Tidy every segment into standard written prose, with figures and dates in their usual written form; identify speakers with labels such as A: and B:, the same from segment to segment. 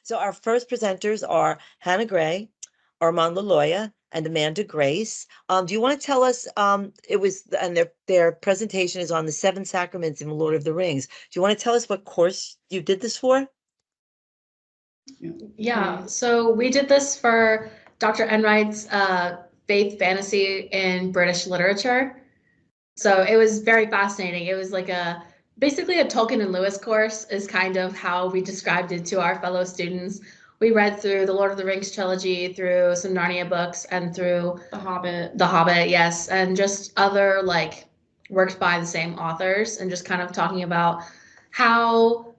A: So our first presenters are Hannah Gray, Armand Laloya, and Amanda Grace. Do you want to tell us, their presentation is on the 7 sacraments in the Lord of the Rings. Do you want to tell us what course you did this for?
B: Yeah, so we did this for Dr. Enright's Faith, Fantasy, in British Literature. So it was very fascinating. It was like basically a Tolkien and Lewis course is kind of how we described it to our fellow students. We read through the Lord of the Rings trilogy, through some Narnia books, and through
C: The Hobbit.
B: The Hobbit, yes, and just other like works by the same authors, and just kind of talking about how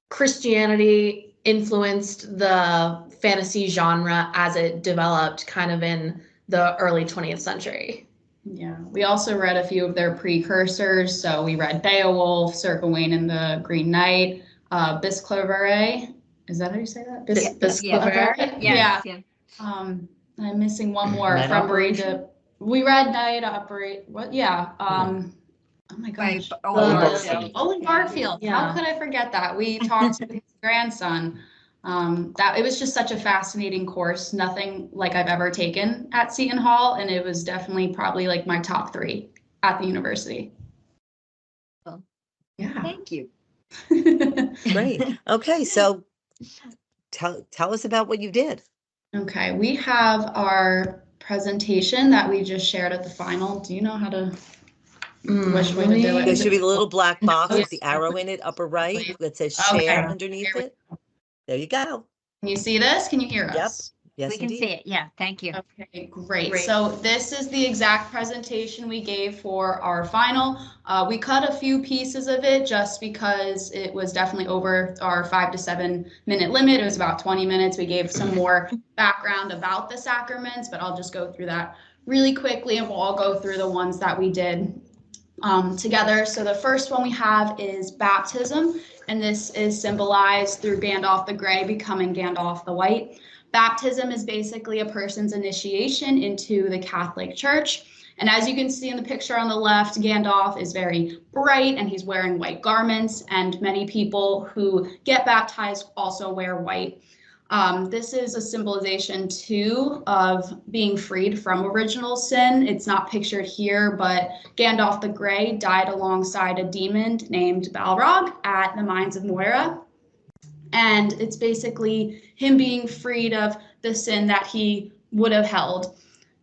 B: Christianity influenced the fantasy genre as it developed kind of in the early 20th century.
C: Yeah, we also read a few of their precursors. So we read Beowulf, Sir Gawain and the Green Knight, Bisclavaret. Is that how you say that?
B: Bisclavaret?
C: Yeah. I'm missing one more from Marie de. We read Night Operate. What? Yeah. Oh my gosh. Owen Barfield.
B: Yeah.
C: How could I forget that? We talked to his grandson. That it was just such a fascinating course, nothing like I've ever taken at Seton Hall, and it was definitely probably like my top 3 at the university.
A: Well,
C: yeah.
A: Thank you. Great. Okay, so tell us about what you did.
C: Okay, we have our presentation that we just shared at the final. Do you know how to which way to do it?
A: There should be a little black box with the arrow in it, upper right, that says share underneath it. There you go.
C: Can you see this? Can you hear us?
A: Yep. Yes,
D: we can see it. Yeah, thank you.
C: Okay, great. So this is the exact presentation we gave for our final. We cut a few pieces of it just because it was definitely over our 5 to 7 minute limit. It was about 20 minutes. We gave some more background about the sacraments, but I'll just go through that really quickly, and we'll all go through the ones that we did together. So the first one we have is baptism, and this is symbolized through Gandalf the Grey becoming Gandalf the White. Baptism is basically a person's initiation into the Catholic Church. And as you can see in the picture on the left, Gandalf is very bright and he's wearing white garments, and many people who get baptized also wear white. This is a symbolization too of being freed from original sin. It's not pictured here, but Gandalf the Grey died alongside a demon named Balrog at the Mines of Moira. And it's basically him being freed of the sin that he would have held.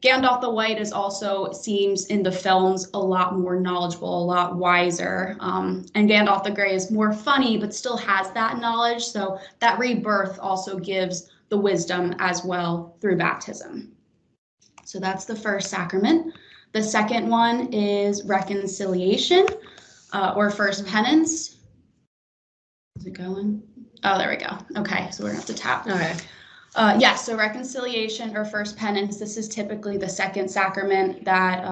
C: Gandalf the White is also seems in the films a lot more knowledgeable, a lot wiser. And Gandalf the Grey is more funny, but still has that knowledge. So that rebirth also gives the wisdom as well through baptism. So that's the first sacrament. The second one is reconciliation or first penance. Is it going? Oh, there we go. Okay, so we're gonna have to tap.
B: Okay.
C: Yes, so reconciliation or first penance, this is typically the second sacrament that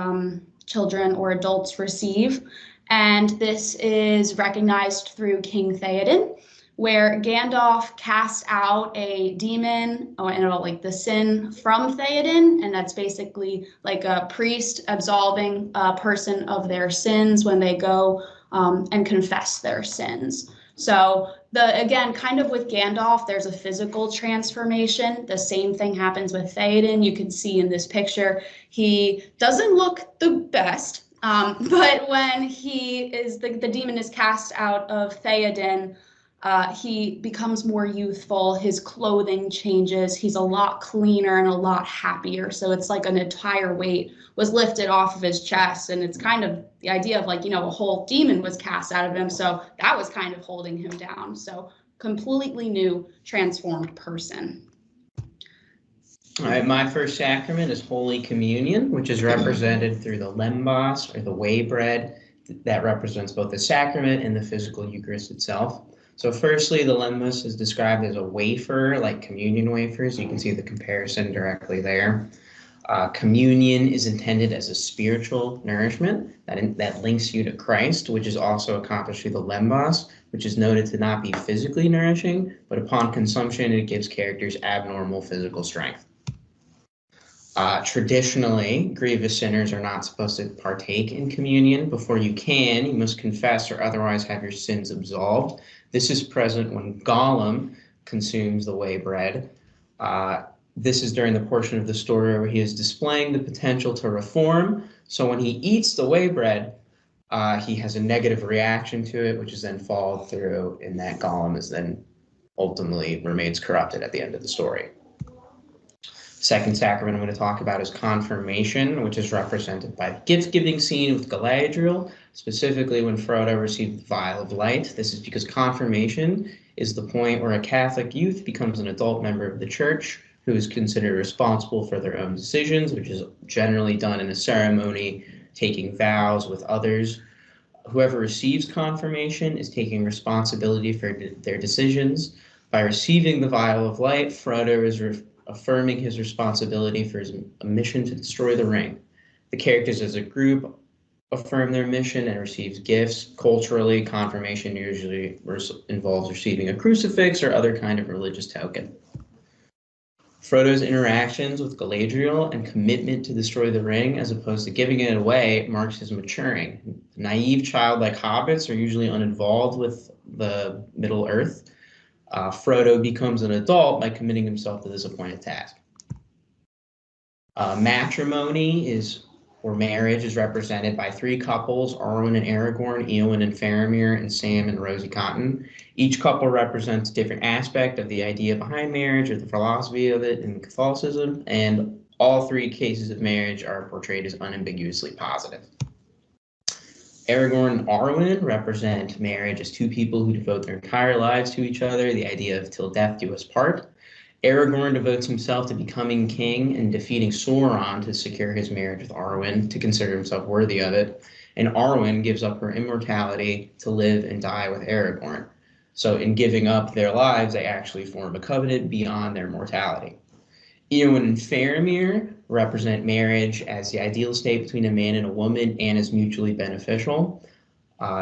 C: children or adults receive. And this is recognized through King Theoden, where Gandalf cast out a demon and like the sin from Theoden. And that's basically like a priest absolving a person of their sins when they go and confess their sins. So again, kind of with Gandalf, there's a physical transformation. The same thing happens with Theoden. You can see in this picture, he doesn't look the best, but when the demon is cast out of Theoden, he becomes more youthful. His clothing changes. He's a lot cleaner and a lot happier. So it's like an entire weight was lifted off of his chest. And it's kind of the idea of like, a whole demon was cast out of him. So that was kind of holding him down. So completely new, transformed person.
E: All right, my first sacrament is Holy Communion, which is represented through the lembas or the way bread that represents both the sacrament and the physical Eucharist itself. So firstly, the lembas is described as a wafer, like communion wafers. You can see the comparison directly there. Communion is intended as a spiritual nourishment that links you to Christ, which is also accomplished through the lembas, which is noted to not be physically nourishing, but upon consumption, it gives characters abnormal physical strength. Traditionally, grievous sinners are not supposed to partake in communion. Before you can, you must confess or otherwise have your sins absolved. This is present when Gollum consumes the way bread. This is during the portion of the story where he is displaying the potential to reform. So when he eats the way bread, he has a negative reaction to it, which is then followed through in that Gollum is then ultimately remains corrupted at the end of the story. Second sacrament I'm going to talk about is confirmation, which is represented by the gift-giving scene with Galadriel, specifically when Frodo received the vial of light. This is because confirmation is the point where a Catholic youth becomes an adult member of the church who is considered responsible for their own decisions, which is generally done in a ceremony, taking vows with others. Whoever receives confirmation is taking responsibility for their decisions. By receiving the vial of light, Frodo is affirming his responsibility for his mission to destroy the ring. The characters as a group affirm their mission and receives gifts. Culturally, confirmation usually involves receiving a crucifix or other kind of religious token. Frodo's interactions with Galadriel and commitment to destroy the ring, as opposed to giving it away, marks his maturing. Naive, childlike hobbits are usually uninvolved with the Middle Earth. Frodo becomes an adult by committing himself to this appointed task. Matrimony or marriage is represented by three couples, Arwen and Aragorn, Eowyn and Faramir, and Sam and Rosie Cotton. Each couple represents a different aspect of the idea behind marriage or the philosophy of it in Catholicism, and all three cases of marriage are portrayed as unambiguously positive. Aragorn and Arwen represent marriage as two people who devote their entire lives to each other, the idea of till death do us part. Aragorn devotes himself to becoming king and defeating Sauron to secure his marriage with Arwen, to consider himself worthy of it. And Arwen gives up her immortality to live and die with Aragorn. So in giving up their lives, they actually form a covenant beyond their mortality. Eowyn and Faramir represent marriage as the ideal state between a man and a woman and as mutually beneficial.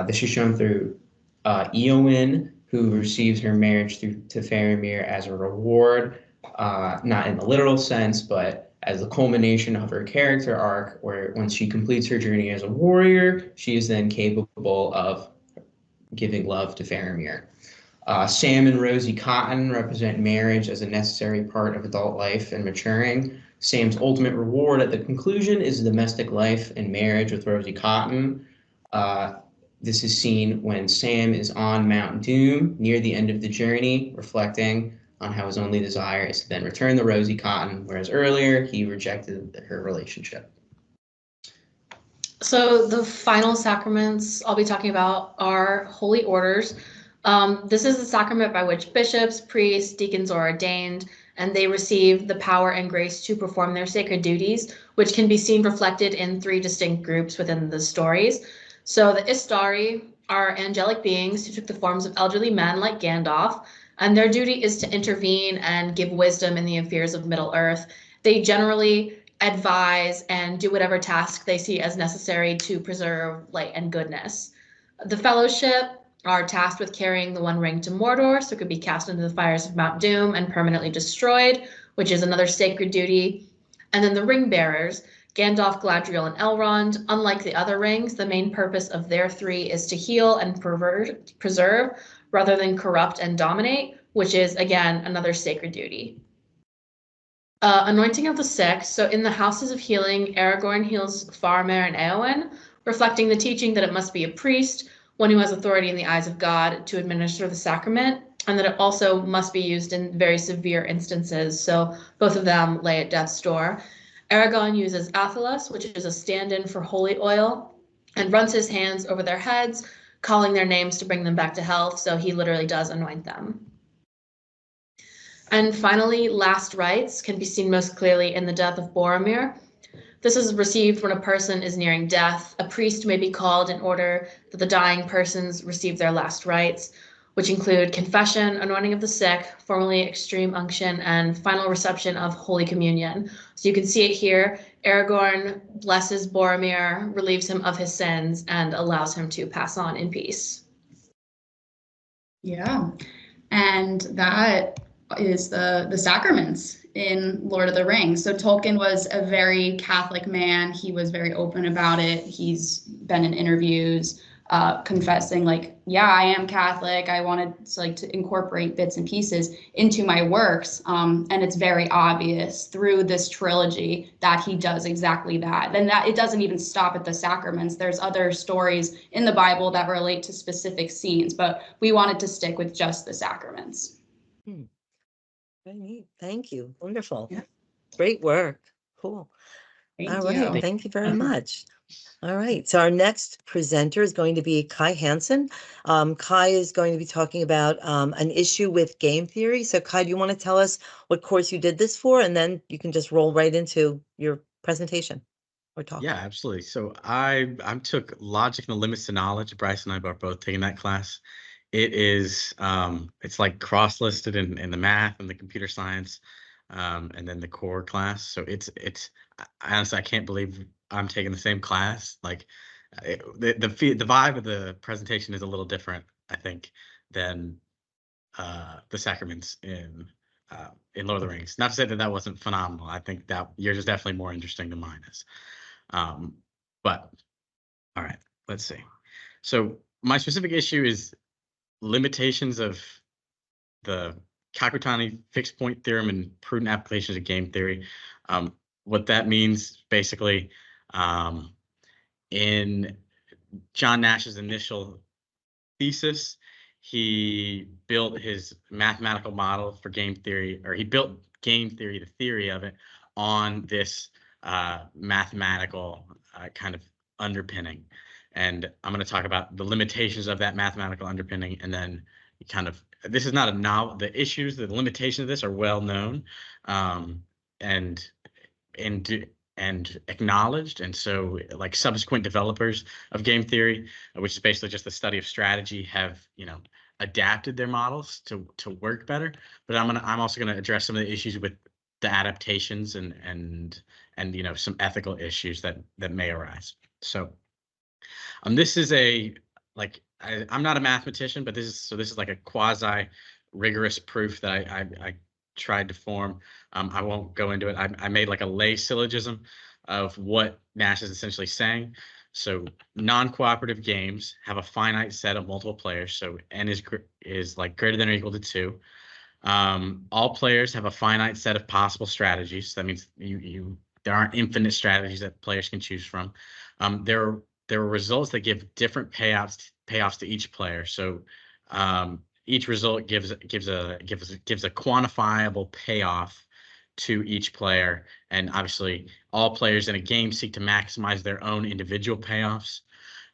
E: This is shown through Eowyn, who receives her marriage to Faramir as a reward, not in the literal sense, but as the culmination of her character arc, where once she completes her journey as a warrior, she is then capable of giving love to Faramir. Sam and Rosie Cotton represent marriage as a necessary part of adult life and maturing. Sam's ultimate reward at the conclusion is domestic life and marriage with Rosie Cotton. This is seen when Sam is on Mount Doom near the end of the journey, reflecting on how his only desire is to then return to Rosie Cotton, whereas earlier he rejected her relationship.
B: So the final sacraments I'll be talking about are holy orders. This is the sacrament by which bishops, priests, deacons are ordained, and they receive the power and grace to perform their sacred duties, which can be seen reflected in three distinct groups within the stories. So the Istari are angelic beings who took the forms of elderly men like Gandalf, and their duty is to intervene and give wisdom in the affairs of Middle-earth. They generally advise and do whatever task they see as necessary to preserve light and goodness. The Fellowship are tasked with carrying the One Ring to Mordor, so it could be cast into the fires of Mount Doom and permanently destroyed, which is another sacred duty. And then the Ring Bearers, Gandalf, Galadriel, and Elrond, unlike the other rings, the main purpose of their three is to heal and preserve rather than corrupt and dominate, which is, again, another sacred duty. Anointing of the sick. So in the Houses of Healing, Aragorn heals Faramir and Eowyn, reflecting the teaching that it must be a priest, one who has authority in the eyes of God, to administer the sacrament, and that it also must be used in very severe instances. So both of them lay at death's door. Aragorn uses Athelas, which is a stand-in for holy oil, and runs his hands over their heads, calling their names to bring them back to health. So he literally does anoint them. And finally, last rites can be seen most clearly in the death of Boromir. This is received when a person is nearing death. A priest may be called in order that the dying persons receive their last rites, which include confession, anointing of the sick, formally extreme unction, and final reception of Holy Communion. So you can see it here. Aragorn blesses Boromir, relieves him of his sins, and allows him to pass on in peace.
C: Yeah, and that is the sacraments in Lord of the Rings. So Tolkien was a very Catholic man. He was very open about it. He's been in interviews confessing like, yeah, I am Catholic. I wanted to, like, to incorporate bits and pieces into my works. And it's very obvious through this trilogy that he does exactly that. And that it doesn't even stop at the sacraments. There's other stories in the Bible that relate to specific scenes, but we wanted to stick with just the sacraments.
A: Very neat. Thank you. Wonderful.
C: Yeah.
A: Great work. Cool.
C: Thank
A: All
C: you.
A: right. Thank you very much. All right. So our next presenter is going to be Kai Hansen. Kai is going to be talking about an issue with game theory. So Kai, do you want to tell us what course you did this for? And then you can just roll right into your presentation or talk.
D: Yeah, absolutely. So I took Logic and the Limits to Knowledge. Bryce and I are both taking that class. It is it's like cross-listed in the math and the computer science, and then the core class. So it's honestly, I can't believe I'm taking the same class. Like the vibe of the presentation is a little different, I think, than the Sacraments in Lord of the Rings. Not to say that that wasn't phenomenal. I think that yours is definitely more interesting than mine is. But all right, let's see. So my specific issue is limitations of the Kakutani fixed point theorem and prudent applications of game theory. What that means basically, in John Nash's initial thesis, he built his mathematical model for game theory, or he built game theory, the theory of it, on this mathematical kind of underpinning. And I'm going to talk about the limitations of that mathematical underpinning, and then kind of, this is not a novel, the issues, the limitations of this are well known, and acknowledged. And so like subsequent developers of game theory, which is basically just the study of strategy, have, adapted their models to work better. But I'm also going to address some of the issues with the adaptations and some ethical issues that may arise. So this is I'm not a mathematician, but this is like a quasi rigorous proof that I tried to form. I won't go into it. I made like a lay syllogism of what Nash is essentially saying. So non-cooperative games have a finite set of multiple players. So n is like greater than or equal to 2. All players have a finite set of possible strategies. So that means there aren't infinite strategies that players can choose from. There are results that give different payoffs to each player. So each result gives a quantifiable payoff to each player. And obviously, all players in a game seek to maximize their own individual payoffs.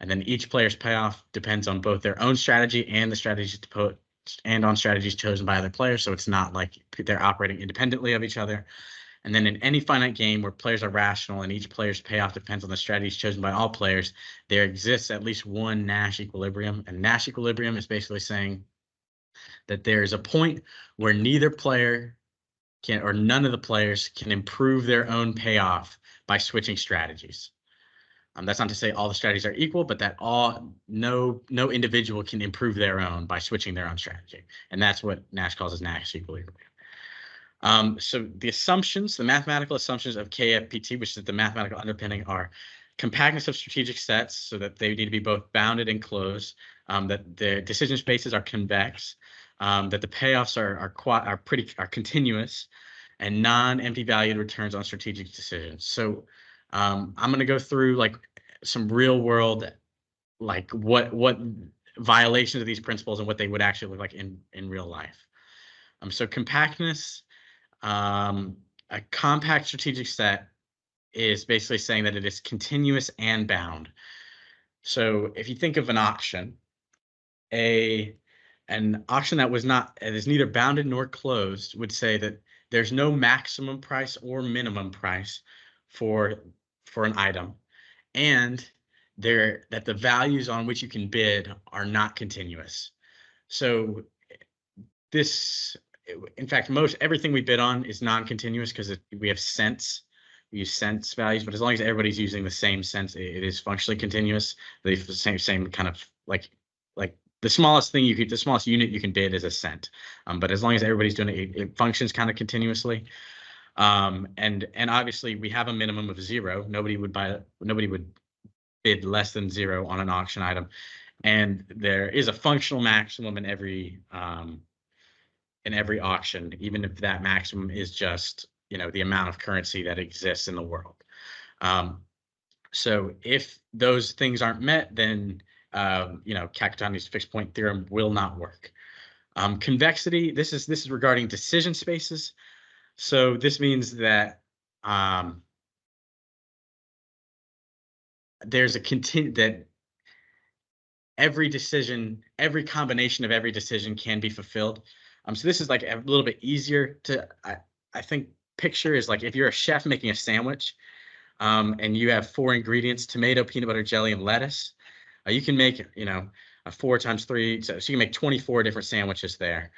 D: And then each player's payoff depends on both their own strategy and the strategies on strategies chosen by other players. So it's not like they're operating independently of each other. And then in any finite game where players are rational and each player's payoff depends on the strategies chosen by all players, there exists at least one Nash equilibrium. And Nash equilibrium is basically saying that there's a point where neither player can, or none of the players can improve their own payoff by switching strategies. That's not to say all the strategies are equal, but that no individual can improve their own by switching their own strategy. And that's what Nash calls as Nash equilibrium. So the mathematical assumptions of KFPT, which is the mathematical underpinning, are compactness of strategic sets, so that they need to be both bounded and closed, that the decision spaces are convex, that the payoffs are continuous, and non-empty valued returns on strategic decisions. So I'm going to go through like some real world, like what violations of these principles and what they would actually look like in real life. So compactness. A compact strategic set is basically saying that it is continuous and bound. So if you think of an auction, an auction that is neither bounded nor closed would say that there's no maximum price or minimum price for an item, and that the values on which you can bid are not continuous. So in fact, everything we bid on is non-continuous because we have cents. We use cents values, but as long as everybody's using the same cents, it is functionally continuous. They have the same kind of like the smallest unit you can bid is a cent. But as long as everybody's doing it, it functions kind of continuously. And obviously we have a minimum of 0. Nobody would bid less than 0 on an auction item. And there is a functional maximum in every auction, even if that maximum is just, the amount of currency that exists in the world. So if those things aren't met, then Kakutani's fixed point theorem will not work. Convexity, this is regarding decision spaces. So this means that there's that every combination of every decision can be fulfilled. So this is like a little bit easier to, I think, picture is like if you're a chef making a sandwich, and you have 4 ingredients: tomato, peanut butter, jelly, and lettuce. You can make, a 4 times 3, so you can make 24 different sandwiches there.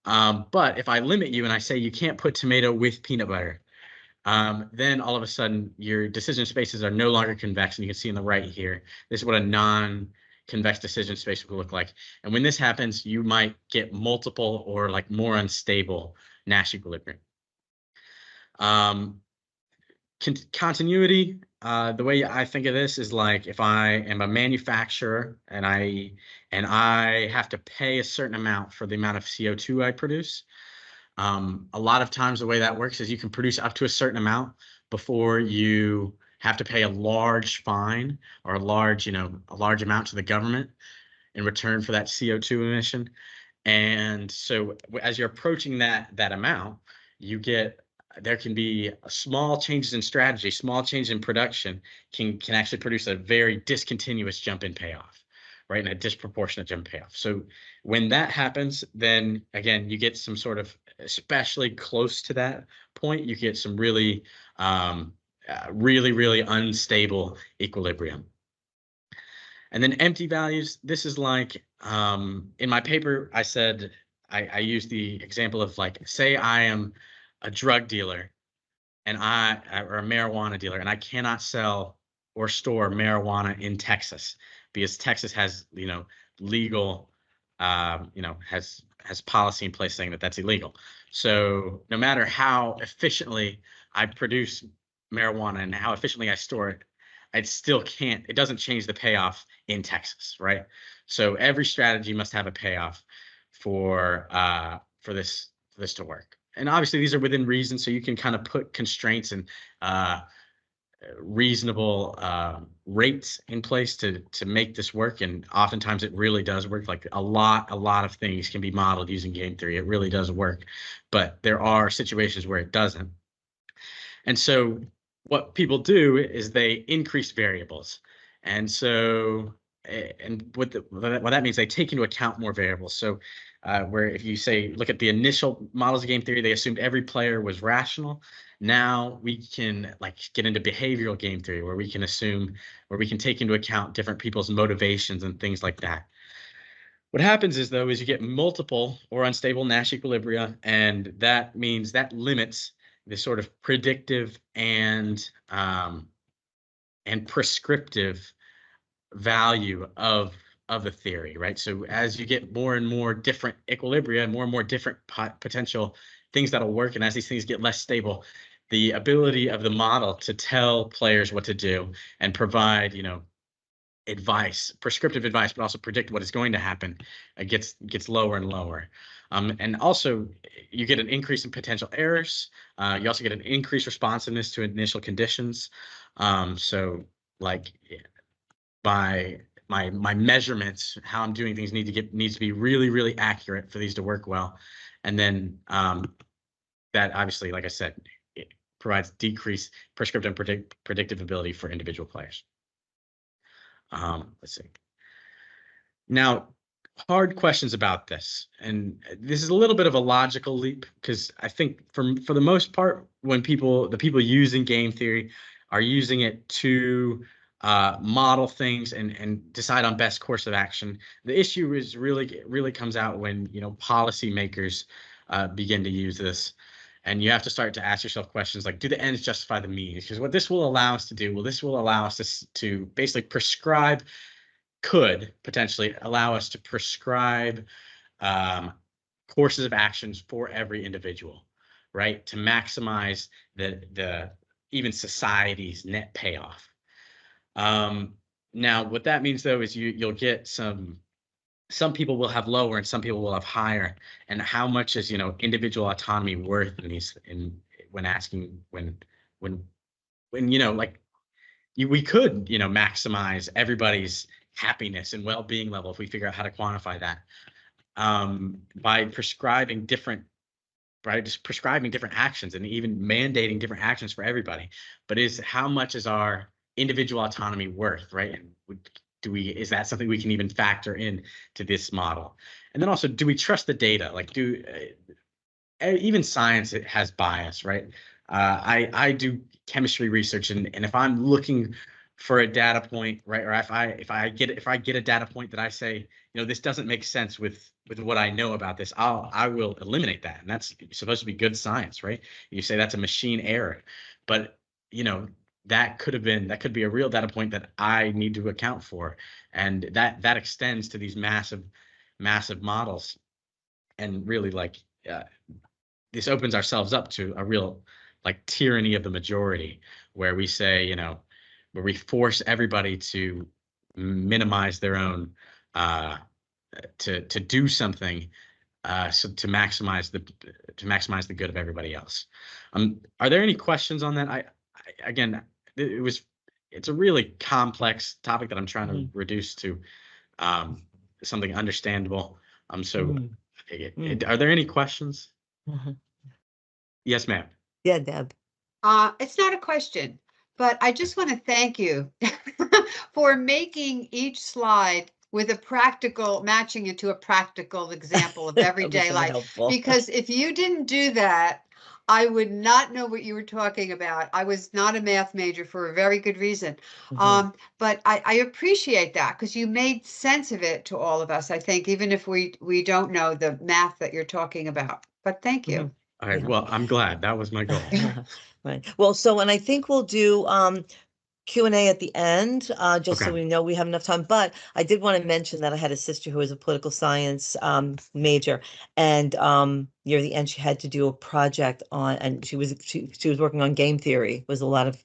D: But if I limit you and I say you can't put tomato with peanut butter, then all of a sudden your decision spaces are no longer convex, and you can see on the right here, this is what a non-convex decision space will look like. And when this happens, you might get multiple or like more unstable Nash equilibrium. Continuity, the way I think of this is like if I am a manufacturer and I have to pay a certain amount for the amount of CO2 I produce. A lot of times the way that works is you can produce up to a certain amount before you have to pay a large fine or a large amount to the government in return for that CO2 emission. And so as you're approaching that amount, there can be small changes in strategy, small change in production can actually produce a very discontinuous jump in payoff, right? And a disproportionate jump in payoff. So when that happens, then again, you get some sort of, especially close to that point, you get some really, really unstable equilibrium. And then empty values, this is like, in my paper, I said, I used the example of like, say I am a drug dealer or a marijuana dealer, and I cannot sell or store marijuana in Texas because Texas has, legal, has policy in place saying that that's illegal. So no matter how efficiently I produce marijuana and how efficiently I store it, it doesn't change the payoff in Texas, right? So every strategy must have a payoff for this to work. And obviously these are within reason, so you can kind of put constraints and reasonable rates in place to make this work. And oftentimes it really does work. Like a lot of things can be modeled using game theory. It really does work, but there are situations where it doesn't. And so what people do is they increase variables. And so, what that means, they take into account more variables. So where if you say, look at the initial models of game theory, they assumed every player was rational. Now we can like get into behavioral game theory where we can take into account different people's motivations and things like that. What happens is you get multiple or unstable Nash equilibria, and that means that limits the sort of predictive and prescriptive value of the theory, right? So as you get more and more different equilibria, more and more different potential things that'll work, and as these things get less stable, the ability of the model to tell players what to do and provide, advice, prescriptive advice, but also predict what is going to happen, gets lower and lower. And also, you get an increase in potential errors. You also get an increased responsiveness to initial conditions. So, like, by my measurements, how I'm doing things needs to be really, really accurate for these to work well. And then that obviously, like I said, it provides decreased prescriptive and predictive ability for individual players. Let's see. Now, hard questions about this, and this is a little bit of a logical leap because I think for the most part, when the people using game theory are using it to model things and decide on best course of action, the issue is really comes out when policymakers begin to use this. And you have to start to ask yourself questions like, do the ends justify the means? Because what this will allow us to do, this will allow us to basically could potentially allow us to prescribe courses of actions for every individual, right? To maximize the even society's net payoff. Now, what that means though is you'll get some people will have lower and some people will have higher. And how much is, individual autonomy worth when asking when like we could, maximize everybody's happiness and well-being level if we figure out how to quantify that by prescribing different actions and even mandating different actions for everybody. But how much is our individual autonomy worth, right? And is that something we can even factor in to this model? And then also, do we trust the data? Like, even science, it has bias, right? I do chemistry research, and if I'm looking for a data point, right, or if I get a data point that I say, this doesn't make sense with what I know about this, I will eliminate that, and that's supposed to be good science, right? You say that's a machine error, but that could be a real data point that I need to account for, and that extends to these massive models, and really this opens ourselves up to a real tyranny of the majority, where we say, where we force everybody to minimize their own, to do something, so to maximize the good of everybody else. Are there any questions on that? Again, it's a really complex topic that I'm trying to reduce to something understandable. Are there any questions? Yes, ma'am.
A: Yeah, Deb.
F: It's not a question, but I just want to thank you for making each slide with matching it to a practical example of everyday life.
A: Helpful.
F: Because if you didn't do that, I would not know what you were talking about. I was not a math major for a very good reason. But I appreciate that, because you made sense of it to all of us, I think, even if we don't know the math that you're talking about. But thank you.
D: All right. Well, I'm glad. That was my goal.
A: Right. Well, and I think we'll do Q&A at the end, just so
D: Okay.
A: we know we have enough time. But I did want to mention that I had a sister who was a political science major, and near the end she had to do a project on, and she was working on game theory. It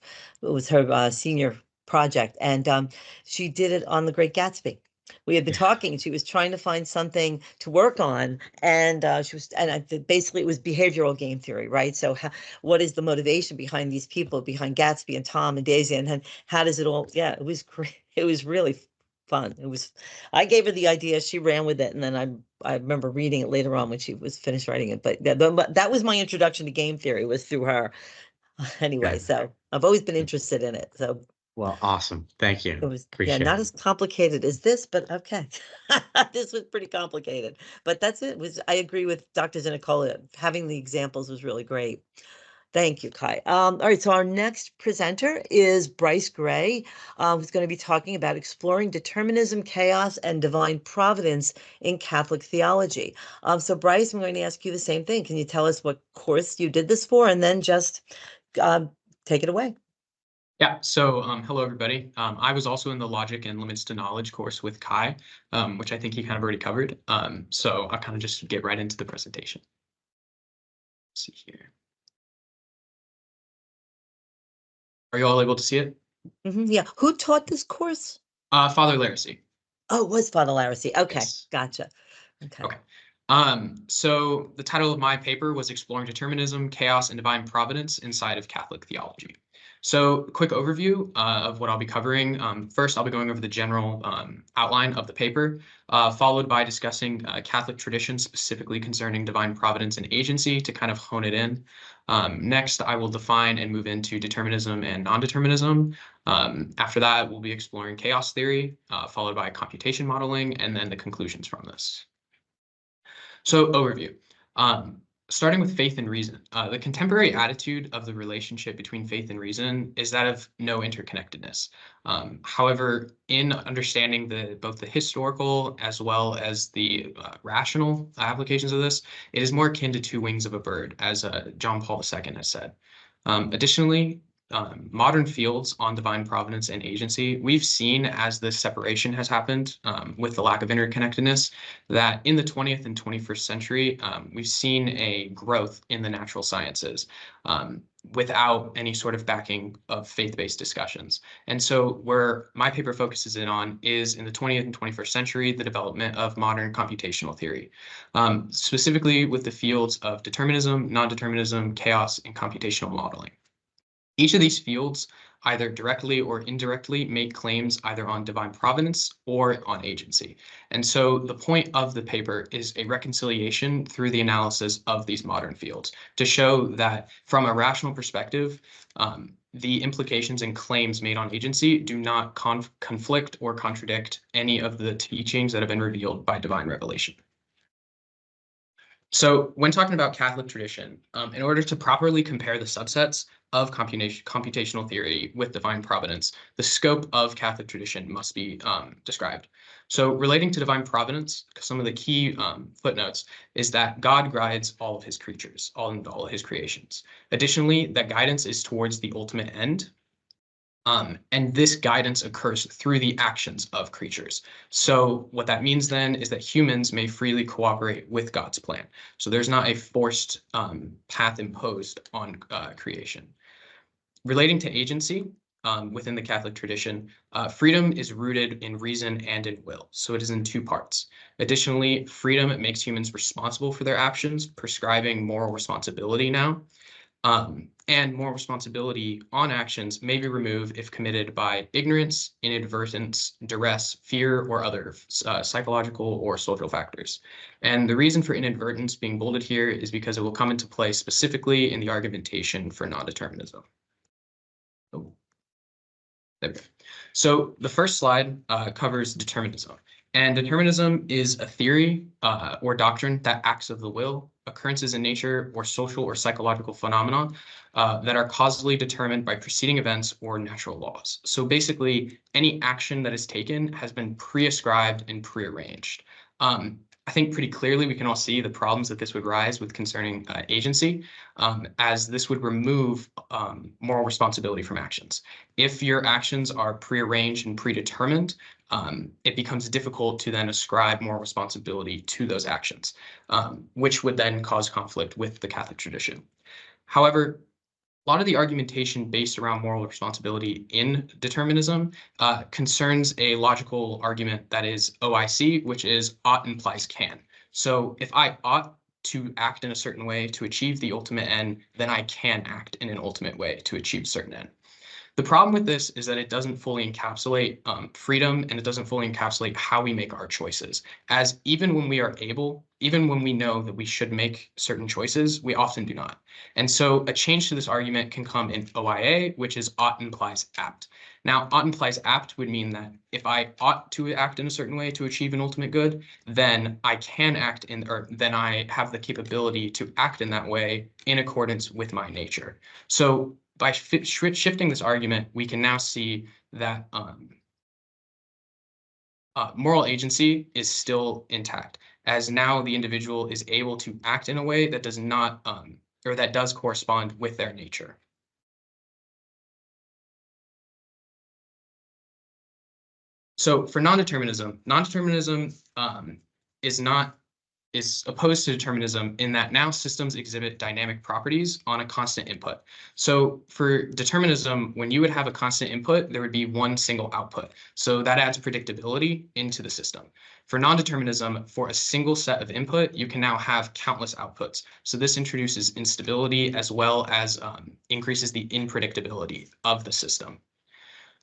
A: was her senior project, and she did it on The Great Gatsby. We had been talking, she was trying to find something to work on, and basically it was behavioral game theory, right? So what is the motivation behind these people, behind Gatsby and Tom and Daisy, and how does it all, it was great. It was really fun. I gave her the idea, she ran with it, and then I remember reading it later on when she was finished writing it. But that was my introduction to game theory, was through her. Anyway, so I've always been interested in it. So
D: well, awesome. Thank you.
A: it was
D: Appreciate
A: not
D: it.
A: as complicated as this, but okay. This was pretty complicated, but that's it. I agree with Dr. Zinicola. Having the examples was really great. Thank you, Kai. All right, so our next presenter is Bryce Gray, who's going to be talking about exploring determinism, chaos, and divine providence in Catholic theology. So Bryce, I'm going to ask you the same thing. Can you tell us what course you did this for, and then just take it away?
G: Yeah, so hello, everybody. I was also in the Logic and Limits to Knowledge course with Kai, which I think he kind of already covered. So I'll kind of just get right into the presentation. Let's see here. Are you all able to see it?
A: Yeah. Who taught this course?
G: Father Laracy.
A: Oh, it was Father Laracy. Okay,
G: Yes.
A: gotcha. Okay.
G: So the title of my paper was Exploring Determinism, Chaos, and Divine Providence Inside of Catholic Theology. So quick overview of what I'll be covering. First, I'll be going over the general outline of the paper, followed by discussing Catholic tradition, specifically concerning divine providence and agency, to kind of hone it in. Next, I will define and move into determinism and non-determinism. After that, we'll be exploring chaos theory, followed by computation modeling, and then the conclusions from this. So overview. Starting with faith and reason, the contemporary attitude of the relationship between faith and reason is that of no interconnectedness. However, in understanding both the historical as well as the rational applications of this, it is more akin to two wings of a bird, as John Paul II has said. Additionally, modern fields on divine providence and agency, we've seen as this separation has happened with the lack of interconnectedness, that in the 20th and 21st century, we've seen a growth in the natural sciences without any sort of backing of faith-based discussions. And so where my paper focuses in on is in the 20th and 21st century, the development of modern computational theory, specifically with the fields of determinism, non-determinism, chaos, and computational modeling. Each of these fields either directly or indirectly make claims either on divine providence or on agency. And so the point of the paper is a reconciliation through the analysis of these modern fields to show that from a rational perspective, the implications and claims made on agency do not conflict or contradict any of the teachings that have been revealed by divine revelation. So when talking about Catholic tradition, in order to properly compare the subsets of computational theory with divine providence, the scope of Catholic tradition must be described. So relating to divine providence, some of the key footnotes is that God guides all of his creatures, all of his creations. Additionally, that guidance is towards the ultimate end. And this guidance occurs through the actions of creatures. So what that means then is that humans may freely cooperate with God's plan. So there's not a forced path imposed on creation. Relating to agency within the Catholic tradition, freedom is rooted in reason and in will. So it is in two parts. Additionally, freedom makes humans responsible for their actions, prescribing moral responsibility now. And moral responsibility on actions may be removed if committed by ignorance, inadvertence, duress, fear, or other psychological or social factors. And the reason for inadvertence being bolded here is because it will come into play specifically in the argumentation for non-determinism. Oh, there we go. So the first slide covers determinism. And determinism is a theory or doctrine that acts of the will, occurrences in nature, or social or psychological phenomena that are causally determined by preceding events or natural laws. So basically, any action that is taken has been pre-ascribed and prearranged. I think pretty clearly we can all see the problems that this would rise with concerning agency, as this would remove moral responsibility from actions. If your actions are prearranged and predetermined, it becomes difficult to then ascribe moral responsibility to those actions, which would then cause conflict with the Catholic tradition. However, a lot of the argumentation based around moral responsibility in determinism concerns a logical argument that is OIC, which is ought implies can. So if I ought to act in a certain way to achieve the ultimate end, then I can act in an ultimate way to achieve a certain end. The problem with this is that it doesn't fully encapsulate freedom, and it doesn't fully encapsulate how we make our choices. As even when we are able, even when we know that we should make certain choices, we often do not. And so a change to this argument can come in OIA, which is ought implies apt. Now, ought implies apt would mean that if I ought to act in a certain way to achieve an ultimate good, then I can act in, or then I have the capability to act in that way in accordance with my nature. So by shifting this argument, we can now see that moral agency is still intact, as now the individual is able to act in a way that does not, or that does correspond with their nature. So for non-determinism, is opposed to determinism in that now systems exhibit dynamic properties on a constant input. So for determinism, when you would have a constant input, there would be one single output. So that adds predictability into the system. For non-determinism, for a single set of input, you can now have countless outputs. So this introduces instability as well as increases the unpredictability of the system.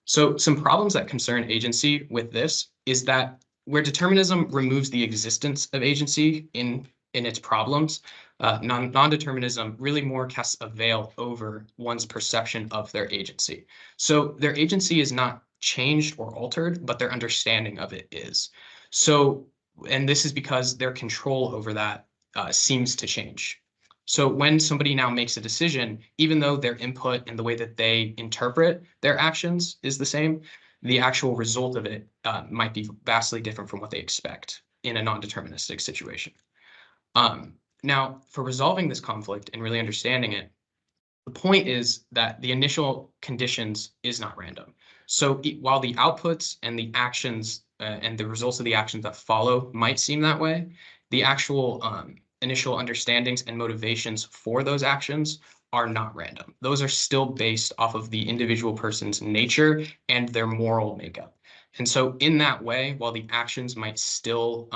G: So some problems that concern agency with this is that where determinism removes the existence of agency in its problems, non-determinism really more casts a veil over one's perception of their agency. So their agency is not changed or altered, but their understanding of it is. So, and this is because their control over that seems to change. So when somebody now makes a decision, even though their input and the way that they interpret their actions is the same, the actual result of it might be vastly different from what they expect in a non-deterministic situation. Now, for resolving this conflict and really understanding it, The point is that the initial conditions is not random. So while the outputs and the actions and the results of the actions that follow might seem that way, the actual initial understandings and motivations for those actions are not random. Those are still based off of the individual person's nature and their moral makeup. And so in that way, while the actions might still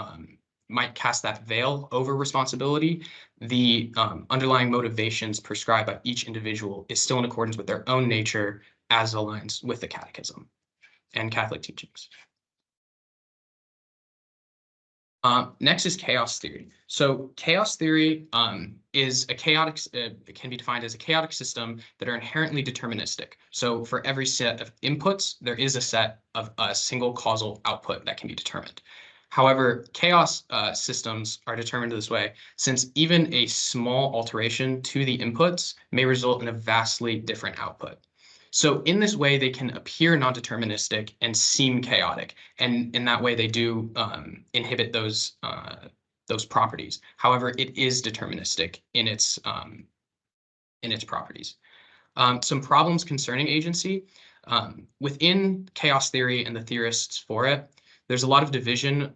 G: might cast that veil over responsibility, the underlying motivations prescribed by each individual is still in accordance with their own nature as aligns with the Catechism and Catholic teachings. Next is chaos theory. So chaos theory is a chaotic, it can be defined as a chaotic system that are inherently deterministic. So for every set of inputs, there is a set of a single causal output that can be determined. However, chaos systems are determined this way, since even a small alteration to the inputs may result in a vastly different output. So in this way, they can appear non-deterministic and seem chaotic, and in that way, they do inhibit those properties. However, it is deterministic in its properties. Some problems concerning agency within chaos theory and the theorists for it. There's a lot of division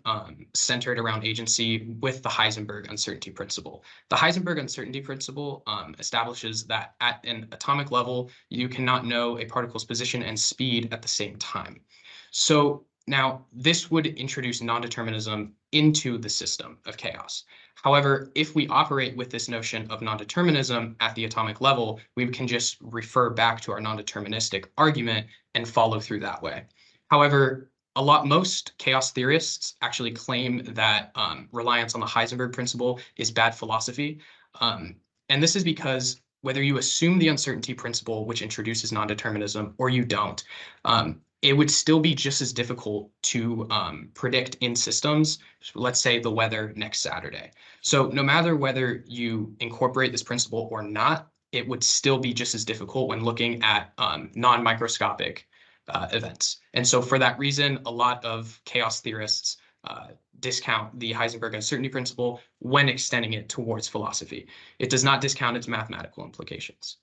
G: centered around agency with the Heisenberg uncertainty principle. The Heisenberg uncertainty principle establishes that at an atomic level, you cannot know a particle's position and speed at the same time. So now this would introduce non-determinism into the system of chaos. However, if we operate with this notion of non-determinism at the atomic level, we can just refer back to our non-deterministic argument and follow through that way. However, most chaos theorists actually claim that reliance on the Heisenberg principle is bad philosophy. And this is because whether you assume the uncertainty principle, which introduces non-determinism, or you don't, it would still be just as difficult to predict in systems, let's say the weather next Saturday. So no matter whether you incorporate this principle or not, it would still be just as difficult when looking at non-microscopic events. And so for that reason, a lot of chaos theorists discount the Heisenberg uncertainty principle when extending it towards philosophy. It does not discount its mathematical implications.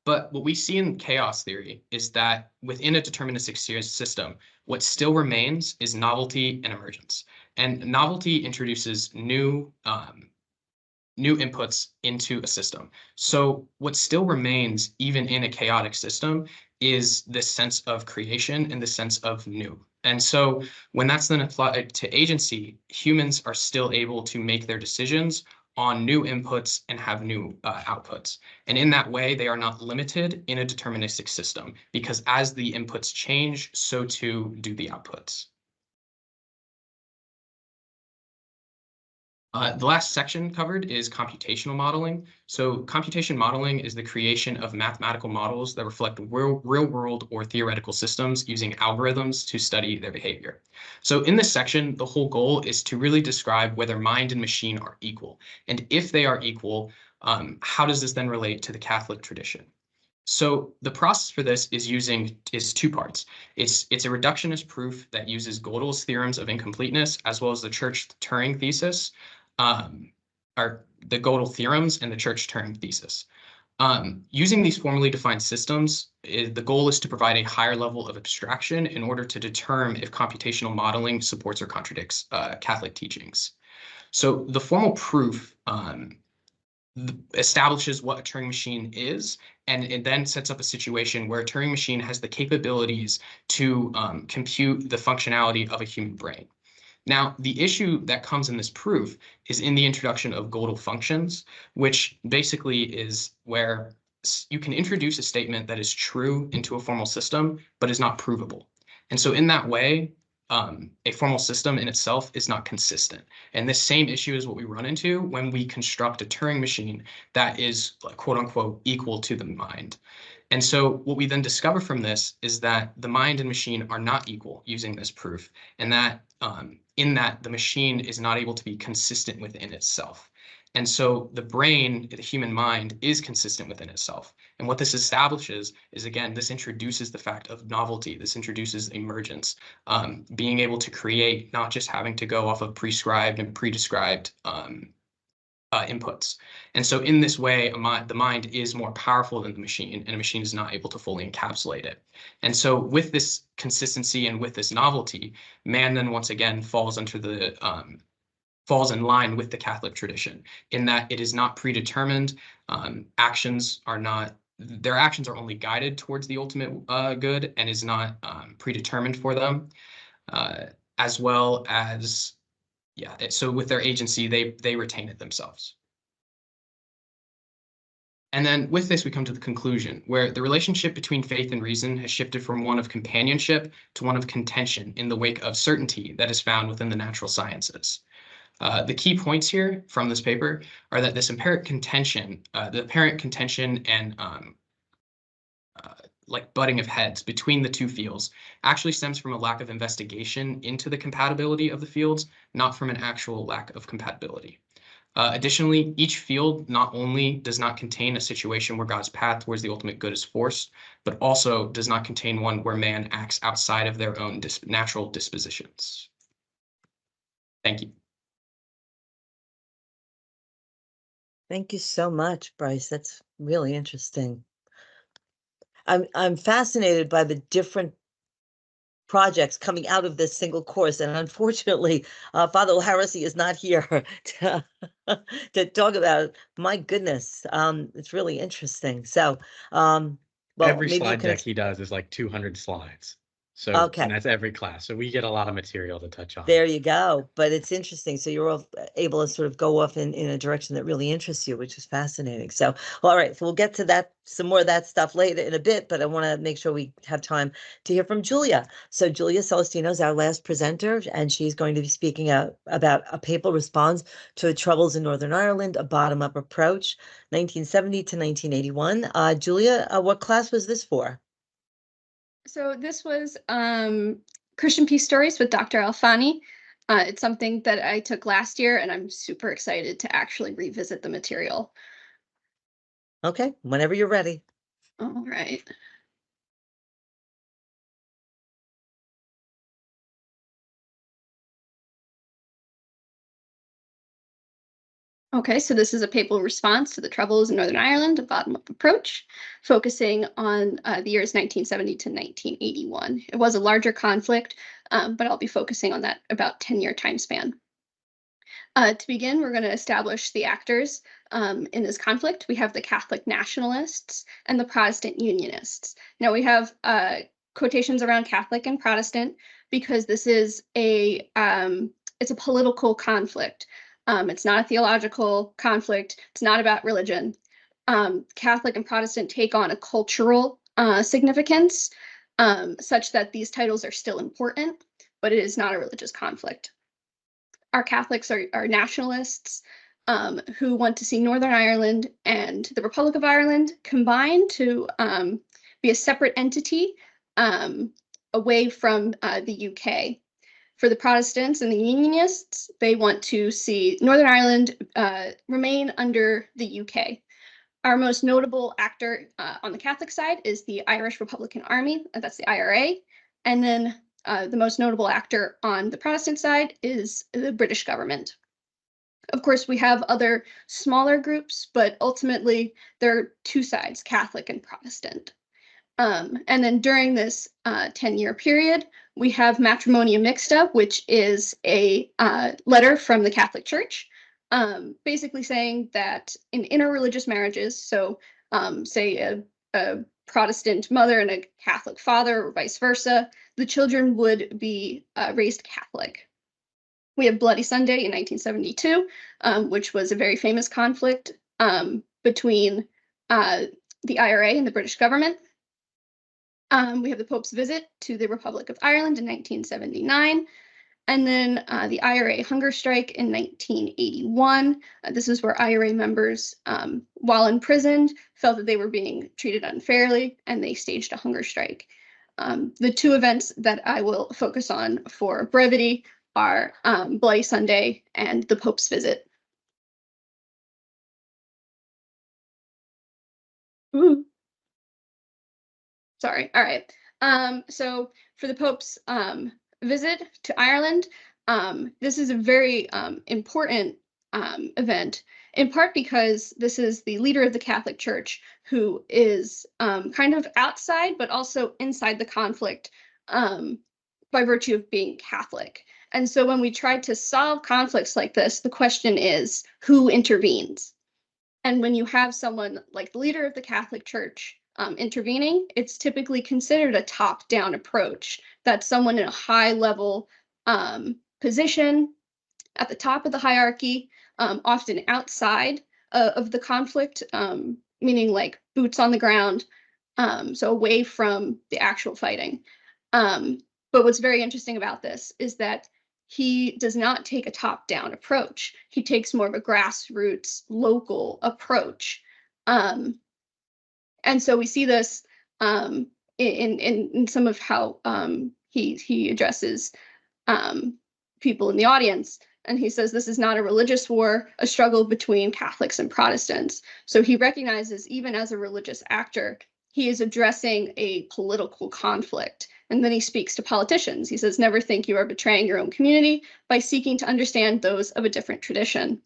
G: But what we see in chaos theory is that within a deterministic system, what still remains is novelty and emergence. And novelty introduces new inputs into a system. So what still remains, even in a chaotic system, is this sense of creation and the sense of new. And so when that's then applied to agency, humans are still able to make their decisions on new inputs and have new outputs. And in that way, they are not limited in a deterministic system, because as the inputs change, so too do the outputs. The last section covered is computational modeling. So computation modeling is the creation of mathematical models that reflect real world or theoretical systems using algorithms to study their behavior. So in this section, the whole goal is to really describe whether mind and machine are equal. And if they are equal, how does this then relate to the Catholic tradition? So the process for this is two parts. It's a reductionist proof that uses Gödel's theorems of incompleteness, as well as the Church-Turing thesis, are the Gödel theorems and the Church-Turing thesis. Using these formally defined systems, the goal is to provide a higher level of abstraction in order to determine if computational modeling supports or contradicts Catholic teachings. So the formal proof establishes what a Turing machine is, and it then sets up a situation where a Turing machine has the capabilities to compute the functionality of a human brain. Now, the issue that comes in this proof is in the introduction of Gödel functions, which basically is where you can introduce a statement that is true into a formal system, but is not provable. And so in that way, a formal system in itself is not consistent. And this same issue is what we run into when we construct a Turing machine that is, like, quote unquote, equal to the mind. And so what we then discover from this is that the mind and machine are not equal using this proof, and that in that the machine is not able to be consistent within itself. And so the brain, the human mind, is consistent within itself. And what this establishes is, again, this introduces the fact of novelty. This introduces emergence, being able to create, not just having to go off of prescribed and predescribed inputs. And so in this way, the mind is more powerful than the machine, and a machine is not able to fully encapsulate it. And so with this consistency and with this novelty, man then once again falls in line with the Catholic tradition in that it is not predetermined. Their actions are only guided towards the ultimate good and is not predetermined for them, as well as, so with their agency, they retain it themselves. And then with this, we come to the conclusion, where the relationship between faith and reason has shifted from one of companionship to one of contention in the wake of certainty that is found within the natural sciences. The key points here from this paper are that this apparent contention, and like butting of heads between the two fields actually stems from a lack of investigation into the compatibility of the fields, not from an actual lack of compatibility. Additionally, each field not only does not contain a situation where God's path towards the ultimate good is forced, but also does not contain one where man acts outside of their own natural dispositions. Thank you.
A: Thank you so much, Bryce. That's really interesting. I'm fascinated by the different projects coming out of this single course, and unfortunately, Father Harrisy is not here to talk about it. My goodness, it's really interesting. So, well,
D: Every
A: maybe you
D: slide
A: can
D: deck he does is like 200 slides. So,
A: Okay.
D: and that's every class. So we get a lot of material to touch on.
A: There you go. But it's interesting. So you're all able to sort of go off in a direction that really interests you, which is fascinating. So, all right. So we'll get to that, some more of that stuff later in a bit, but I want to make sure we have time to hear from Julia. So Julia Celestino is our last presenter, and she's going to be speaking out about a papal response to the troubles in Northern Ireland, a bottom-up approach, 1970 to 1981. Julia, what class was this for?
H: So this was Christian Peace Stories with Dr. Alfani. It's something that I took last year, and I'm super excited to actually revisit the material.
A: Okay, whenever you're ready.
H: All right. Okay, so this is a papal response to the troubles in Northern Ireland, a bottom-up approach, focusing on the years 1970 to 1981. It was a larger conflict, but I'll be focusing on that about 10-year time span. To begin, we're going to establish the actors in this conflict. We have the Catholic nationalists and the Protestant unionists. Now we have quotations around Catholic and Protestant because this is it's a political conflict. It's not a theological conflict. It's not about religion. Catholic and Protestant take on a cultural significance such that these titles are still important, but it is not a religious conflict. Our Catholics are nationalists who want to see Northern Ireland and the Republic of Ireland combine to be a separate entity away from the UK. For the Protestants and the Unionists, they want to see Northern Ireland remain under the UK. Our most notable actor on the Catholic side is the Irish Republican Army, that's the IRA, and then the most notable actor on the Protestant side is the British government. Of course, we have other smaller groups, but ultimately there are two sides, Catholic and Protestant. And then during this 10-year period, we have Matrimonia Mixta, which is a letter from the Catholic Church, basically saying that in interreligious marriages, so say a Protestant mother and a Catholic father or vice versa, the children would be raised Catholic. We have Bloody Sunday in 1972, which was a very famous conflict between the IRA and the British government. We have the Pope's visit to the Republic of Ireland in 1979, and then the IRA hunger strike in 1981. This is where IRA members, while imprisoned, felt that they were being treated unfairly, and they staged a hunger strike. The two events that I will focus on for brevity are Bloody Sunday and the Pope's visit. Ooh. Sorry. All right. So for the Pope's visit to Ireland, this is a very important event, in part because this is the leader of the Catholic Church who is kind of outside, but also inside the conflict by virtue of being Catholic. And so when we try to solve conflicts like this, the question is, who intervenes? And when you have someone like the leader of the Catholic Church intervening, it's typically considered a top-down approach. That's someone in a high-level position at the top of the hierarchy, often outside of the conflict, meaning like boots on the ground, so away from the actual fighting. But what's very interesting about this is that he does not take a top-down approach. He takes more of a grassroots, local approach. And so we see this in some of how he addresses people in the audience. And he says this is not a religious war, a struggle between Catholics and Protestants. So he recognizes, even as a religious actor, he is addressing a political conflict. And then he speaks to politicians. He says, never think you are betraying your own community by seeking to understand those of a different tradition.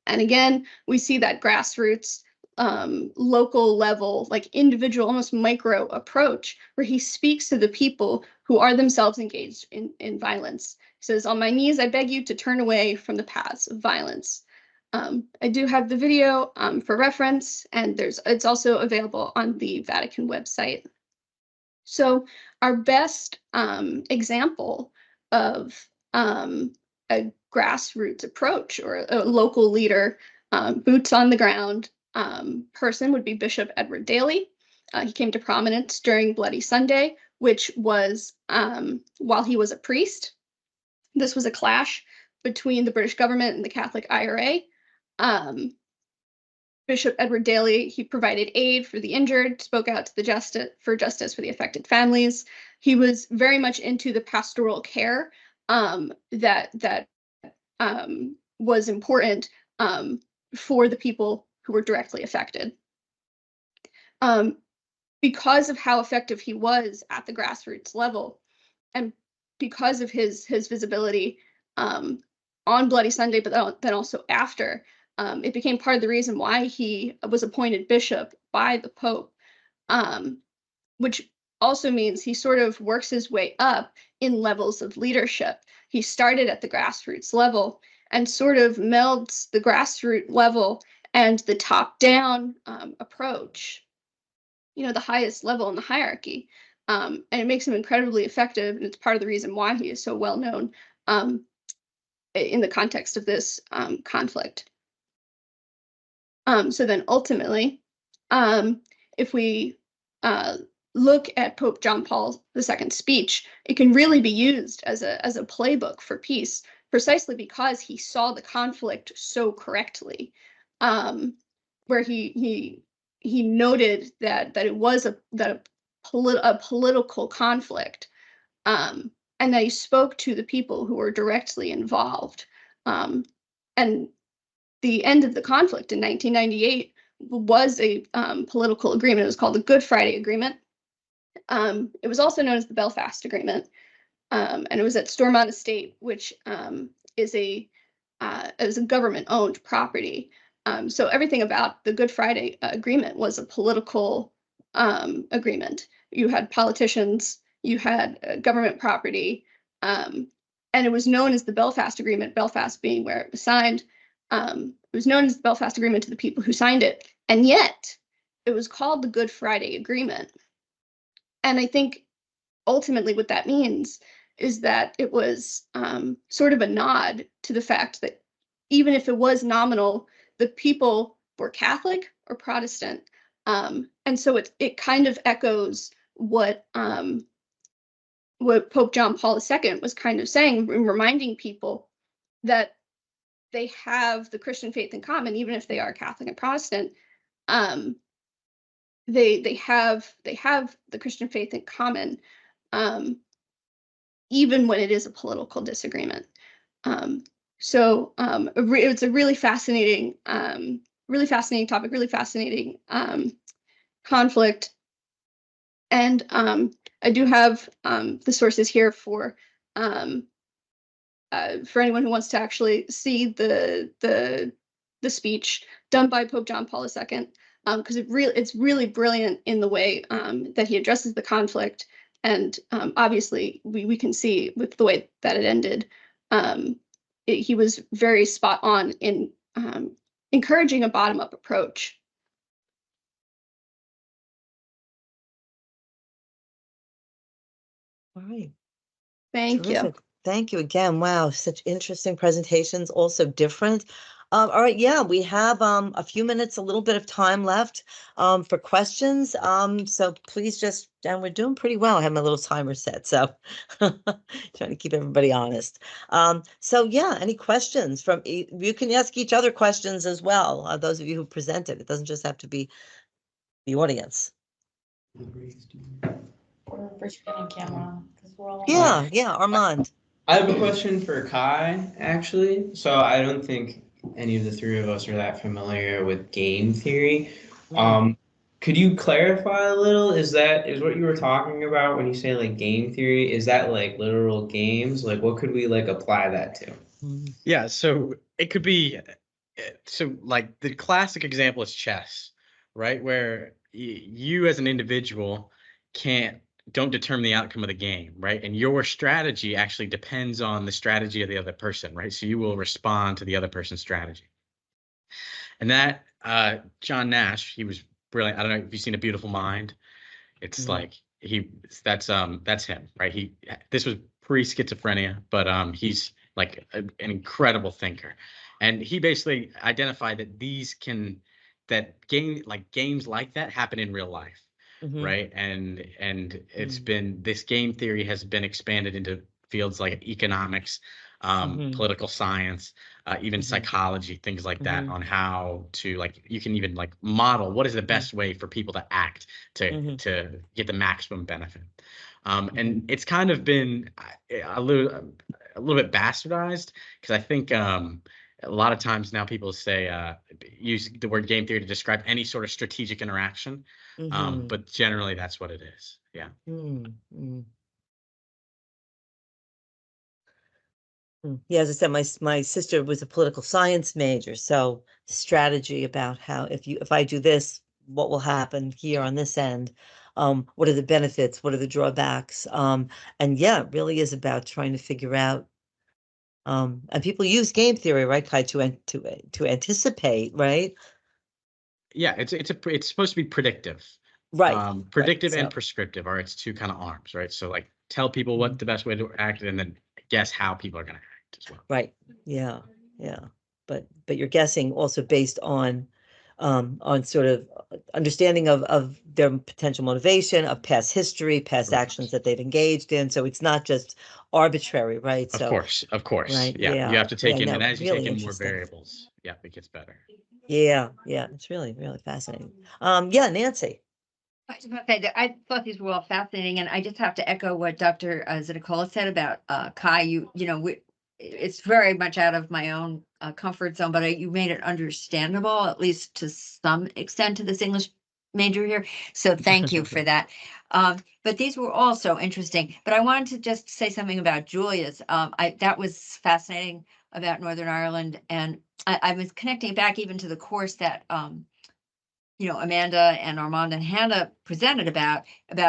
H: And again, we see that grassroots, local level, like individual, almost micro approach, where he speaks to the people who are themselves engaged in violence. He says, on my knees, I beg you to turn away from the paths of violence. I do have the video for reference, and it's also available on the Vatican website. So our best example of a grassroots approach, or a local leader, boots on the ground person, would be Bishop Edward Daly. He came to prominence during Bloody Sunday, which was while he was a priest. This was a clash between the British government and the Catholic IRA. Bishop Edward Daly, he provided aid for the injured, spoke out to the justice for the affected families. He was very much into the pastoral care that was important for the people who were directly affected. Because of how effective he was at the grassroots level, and because of his visibility on Bloody Sunday, but then also after, it became part of the reason why he was appointed bishop by the Pope, which also means he sort of works his way up in levels of leadership. He started at the grassroots level and sort of melds the grassroots level and the top-down approach, the highest level in the hierarchy. And it makes him incredibly effective, and it's part of the reason why he is so well known in the context of this conflict. So then ultimately, if we look at Pope John Paul II's speech, it can really be used as a playbook for peace, precisely because he saw the conflict so correctly, where he noted that it was a political conflict, and that he spoke to the people who were directly involved. And the end of the conflict in 1998 was a political agreement. It was called the Good Friday Agreement. It was also known as the Belfast Agreement, and it was at Stormont Estate, which is a government-owned property. So everything about the Good Friday Agreement was a political agreement. You had politicians, you had government property, and it was known as the Belfast Agreement, Belfast being where it was signed. It was known as the Belfast Agreement to the people who signed it, and yet it was called the Good Friday Agreement. And I think ultimately what that means is that it was sort of a nod to the fact that even if it was nominal, the people were Catholic or Protestant. And so it kind of echoes what Pope John Paul II was kind of saying, reminding people that they have the Christian faith in common, even if they are Catholic and Protestant. They have the Christian faith in common, even when it is a political disagreement. So it's a really fascinating topic, really fascinating conflict. And I do have the sources here for for anyone who wants to actually see the speech done by Pope John Paul II, because it's really brilliant in the way that he addresses the conflict, and obviously we can see with the way that it ended, he was very spot on in encouraging a bottom-up approach.
A: All right.
H: Thank you.
A: Terrific. Thank you again. Wow, such interesting presentations, also different. All right, yeah, we have a few minutes, a little bit of time left for questions. So please just, and we're doing pretty well. I have my little timer set, so trying to keep everybody honest. So yeah, any questions from you can ask each other questions as well. Those of you who presented, it doesn't just have to be the audience.
C: Or first screen and camera, because we're all.
A: Yeah, Armand.
E: I have a question for Kai, actually. So I don't think any of the three of us are that familiar with game theory. Could you clarify a little? Is what you were talking about when you say like game theory? Is that like literal games? Like what could we like apply that to?
D: Yeah, so it could be, so like the classic example is chess, right? Where you as an individual don't determine the outcome of the game, right? And your strategy actually depends on the strategy of the other person, right? So you will respond to the other person's strategy. And that John Nash, he was brilliant. I don't know if you've seen A Beautiful Mind. It's like that's him, right? This was pre-schizophrenia, but he's like an incredible thinker. And he basically identified that games like that happen in real life. Right. And this game theory has been expanded into fields like economics, political science, even psychology, things like that, on how to you can even model what is the best way for people to act to get the maximum benefit. And it's kind of been a little bit bastardized, because I think a lot of times now people use the word game theory to describe any sort of strategic interaction. But generally that's what it is. Yeah.
A: Yeah, as I said, my sister was a political science major, so strategy about how if I do this, what will happen here on this end? What are the benefits? What are the drawbacks? And yeah, it really is about trying to figure out. And people use game theory, right, Kai, to anticipate, right?
D: Yeah, it's supposed to be predictive.
A: Right.
D: Predictive
A: Right,
D: and prescriptive are its two kind of arms, right? So tell people what the best way to act, and then guess how people are going to act as well.
A: Right. Yeah. But you're guessing also based on sort of understanding of their potential motivation, of past history, past actions that they've engaged in. So it's not just arbitrary, right?
D: Of course.
A: Right.
D: Yeah. You have to take in,
A: no,
D: and as you
A: really
D: take in more
A: interesting.
D: variables, it gets better.
A: Yeah. It's really, really fascinating. Yeah, Nancy.
I: I just want to say that I thought these were all fascinating, and I just have to echo what Dr. Ziticola said about Kai. It's very much out of my own comfort zone, but you made it understandable, at least to some extent, to this English major here. So thank you for that. But these were all so interesting. But I wanted to just say something about Julia's. That was fascinating about Northern Ireland, and I was connecting it back even to the course that Amanda and Armand and Hannah presented about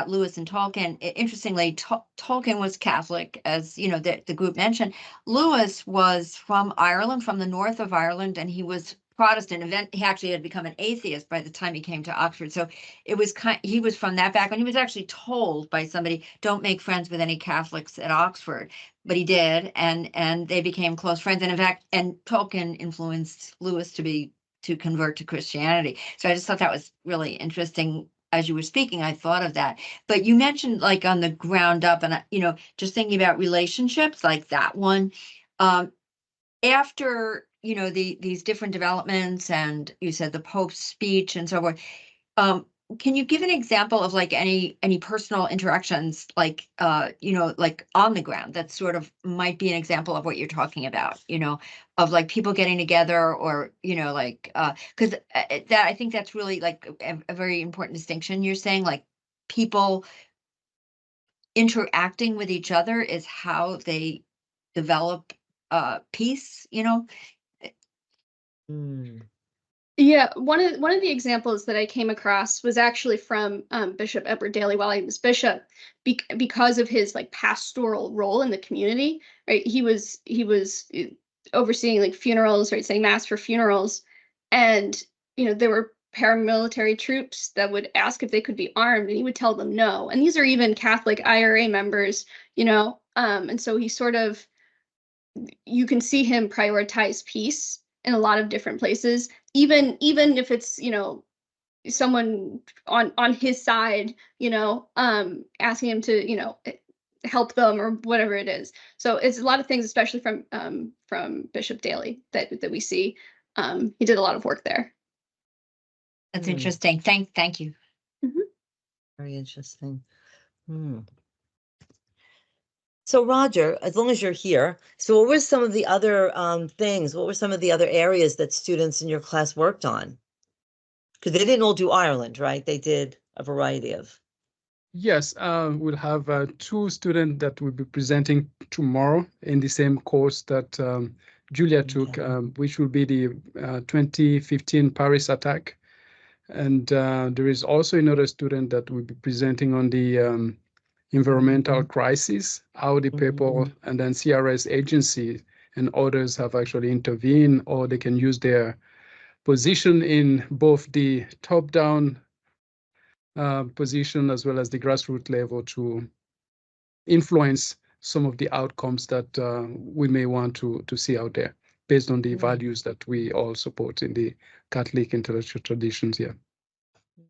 I: Lewis and Tolkien. Interestingly, Tolkien was Catholic, as the group mentioned. Lewis was from Ireland, from the north of Ireland, and he was Protestant. He actually had become an atheist by the time he came to Oxford. So he was from that background. He was actually told by somebody, don't make friends with any Catholics at Oxford. But he did, and they became close friends. And in fact, Tolkien influenced Lewis to convert to Christianity. So I just thought that was really interesting. As you were speaking, I thought of that. But you mentioned on the ground up, and just thinking about relationships like that one. After these different developments, and you said the Pope's speech and so forth. Can you give an example of any personal interactions like on the ground that sort of might be an example of what you're talking about, of people getting together, or because that I think that's really a very important distinction you're saying, people interacting with each other is how they develop peace, you know?
A: Mm.
H: Yeah, one of the examples that I came across was actually from Bishop Edward Daly while he was bishop, because of his like pastoral role in the community. Right, he was overseeing like funerals, right, saying mass for funerals, and there were paramilitary troops that would ask if they could be armed, and he would tell them no. And these are even Catholic IRA members, and so he sort of, you can see him prioritize peace in a lot of different places, even if it's someone on his side, asking him to help them or whatever it is. So it's a lot of things, especially from Bishop Daly, that we see. He did a lot of work there.
I: That's
A: Hmm.
I: interesting. Thank you.
A: Very interesting. Hmm. So Roger, as long as you're here, so what were some of the other things? What were some of the other areas that students in your class worked on? Because they didn't all do Ireland, right? They did a variety of.
J: Yes, we'll have 2 students that will be presenting tomorrow in the same course that Julia took, which will be the 2015 Paris attack. And there is also another student that will be presenting on the environmental crisis, how the Papal and then CRS agency and others have actually intervened, or they can use their position in both the top-down position as well as the grassroots level to influence some of the outcomes that we may want to see out there based on the values that we all support in the Catholic intellectual traditions here.